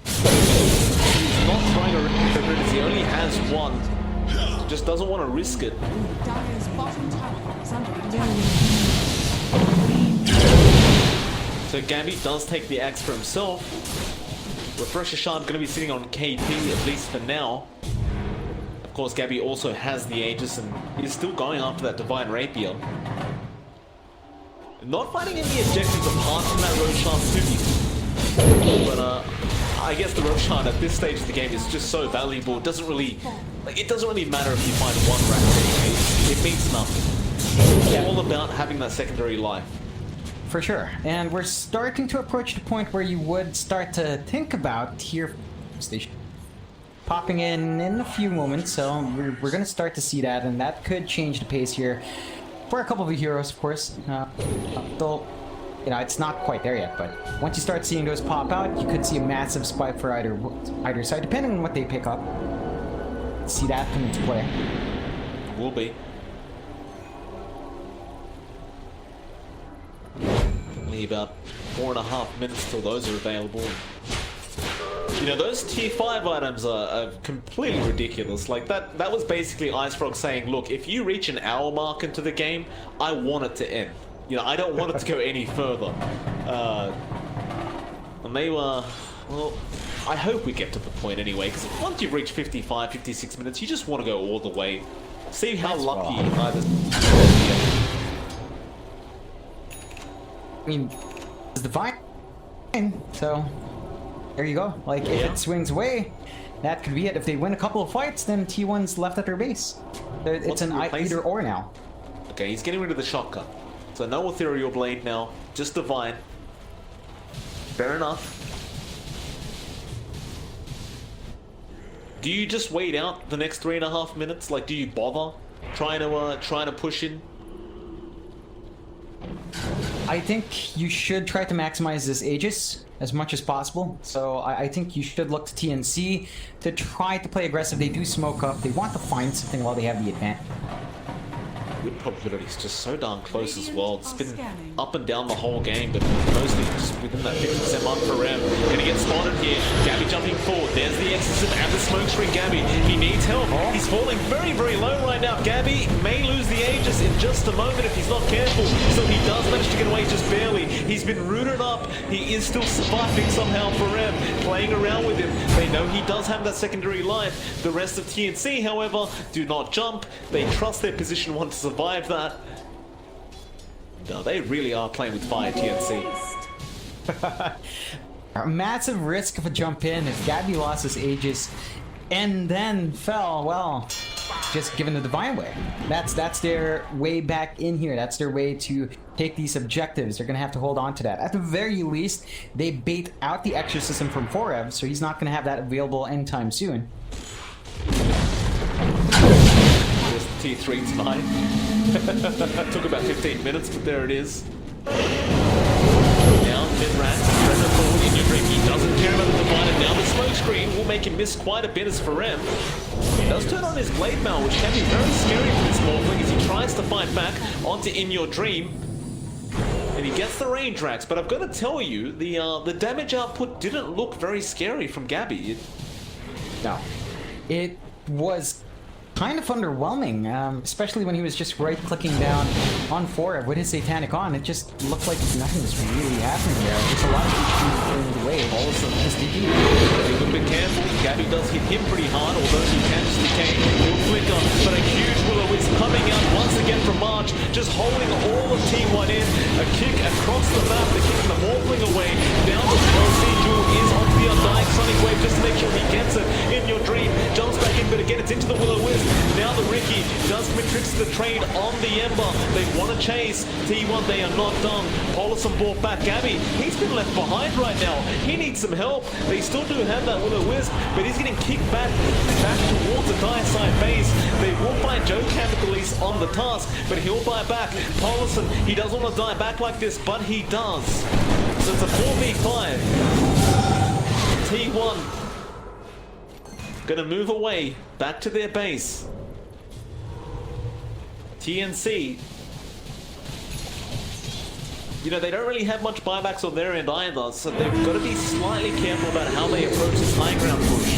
He's not trying to remnant it, he only has one. Just doesn't want to risk it. Dire's bottom tower is under attack. So Gabby does take the axe for himself. Refresher Shard going to be sitting on KP, at least for now. Of course, Gabby also has the Aegis and is still going after that Divine Rapier. Not finding any objectives apart from that Roshan Subi. But I guess the Roshan at this stage of the game is just so valuable. It doesn't really matter if you find one rack. It means nothing. It's all about having that secondary life. For sure. And we're starting to approach the point where you would start to think about tier station popping in a few moments. So we're going to start to see that, and that could change the pace here for a couple of the heroes, of course. Though, you know, it's not quite there yet, but once you start seeing those pop out, you could see a massive spike for either side, depending on what they pick up. See that come into play. Will be. Only about 4.5 minutes till those are available. You know, those tier 5 items are completely ridiculous. Like, that was basically IceFrog saying, look, if you reach an hour mark into the game, I want it to end. You know, I don't want it to go any further. And they were... Well, I hope we get to the point anyway, because once you've reached 55, 56 minutes, you just want to go all the way. See how lucky either... I mean, it's Divine, so there you go. Like, if it swings away, that could be it. If they win a couple of fights, then T1's left at their base. It's an either or now. Okay, he's getting rid of the shotgun. So no Ethereal Blade now, just Divine. Fair enough. Do you just wait out the next 3.5 minutes? Like, do you bother trying to push in? I think you should try to maximize this Aegis as much as possible. So I think you should look to TNC to try to play aggressive. They do smoke up. They want to find something while they have the advantage. Good probability. It's just so darn close as well. It's been up and down the whole game, but mostly just within that 50% mark for Rem. Gonna get spotted here. Gabby jumping forward. There's the exorcism and the smoke screen. Gabby, he needs help. He's falling very, very low right now. Gabby may lose the Aegis in just a moment if he's not careful. So he does manage to get away just barely. He's been rooted up. He is still surviving somehow for Rem. Playing around with him. They know he does have that secondary life. The rest of TNC, however, do not jump. They trust their position 1 to survive that. No, they really are playing with fire, TNC. A massive risk of a jump in if Gabby lost his Aegis and then fell, well, just given the Divine Way. That's their way back in here. That's their way to take these objectives. They're gonna have to hold on to that. At the very least, they bait out the Exorcism from Forev, so he's not gonna have that available anytime soon. T3 tonight. Took about 15 minutes, but there it is. Now, mid-rank, present forward in your dream. He doesn't care about the Divine, and now the smoke screen will make him miss quite a bit as for Rem. He does turn on his Blade Mail, which can be very scary for this Morphling as he tries to fight back onto In Your Dream. And he gets the range racks, but I've got to tell you, the damage output didn't look very scary from Gabby. No. It was kind of underwhelming, especially when he was just right-clicking down on Forev with his Satanic on. It just looked like nothing was really happening there. There's a lot of HP in the way. All of a sudden, just DP. A little bit careful. Gabby does hit him pretty hard, although he can just decay. He'll flicker, but a huge Willow is coming out once again from March, just holding all of T1 in. A kick across the map, the kick the Morphling away. Down to the LC Jewel is onto the Undying Sonic Wave just to make sure he gets it. In Your Dream jumps back in, but again it's into the Will-O-Wisp. Now the Ricky does commit tricks to the trade on the Ember. They want to chase T1, they are not done. Polison brought back Gabby. He's been left behind right now. He needs some help. They still do have that Will-O-Wisp, but he's getting kicked back towards the dire side base. They will find Joe Cam at least on the task, but he'll buy back. Polison, he doesn't want to die back like this, but he does. So it's a 4v5. T1 gonna move away back to their base. TNC, you know, they don't really have much buybacks on their end either, so they've got to be slightly careful about how they approach this high ground push.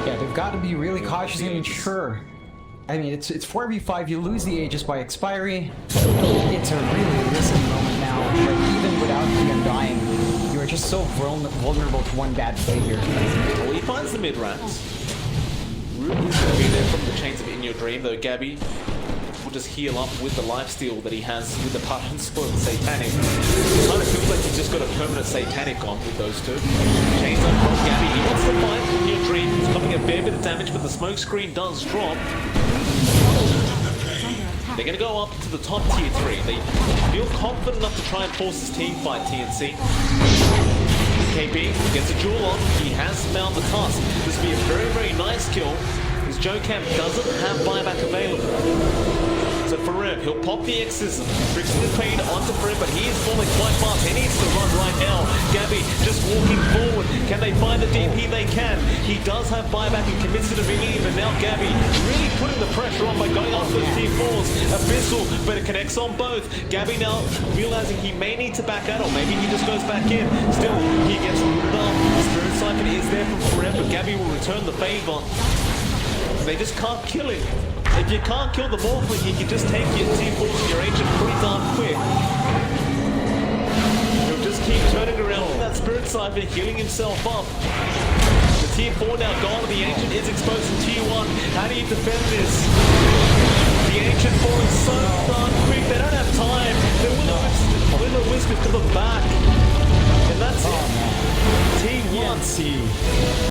Yeah, they've got to be really cautious and ensure. I mean, it's 4v5, you lose the Aegis by expiry. It's a really risky moment now. Like, even without the Undying, you are just so vulnerable to one bad play here. Well, he finds the mid-ranks. Root is going to be there from the chains of In Your Dream, though Gabby will just heal up with the lifesteal that he has with the Parton Spoil Satanic. It kind of feels like he's just got a permanent Satanic on with those two. Chains up from Gabby. He wants to fight In Your Dream. He's coming a fair bit of damage, but the smoke screen does drop. They're going to go up to the top tier 3. They feel confident enough to try and force this team fight, TNC. KB gets a duel on. He has found the task. This will be a very, very nice kill, because Joe Camp doesn't have buyback available. So Farouk, he'll pop the Exorcism, brings the pain onto Farouk, but he is falling quite fast. He needs to run right now. Gabby just walking forward. Can they find the DP? They can. He does have buyback and commits to the minion, but now Gabby really putting the pressure on by going after those tier 4s. Abyssal, but it connects on both. Gabby now realizing he may need to back out, or maybe he just goes back in. Still, he gets rooted up. Spirit Siphon is there from forever. Gabby will return the favor. They just can't kill him. If you can't kill the Morphling, you can just take your tier 4s and your Ancient pretty darn quick. He'll just keep turning around with that Spirit Siphon, healing himself up. The tier 4 now gone, the Ancient is exposed to tier 1. How do you defend this? The Ancient falling so darn quick, they don't have time. The Will-O-Wisp is to the back. And that's it. T1.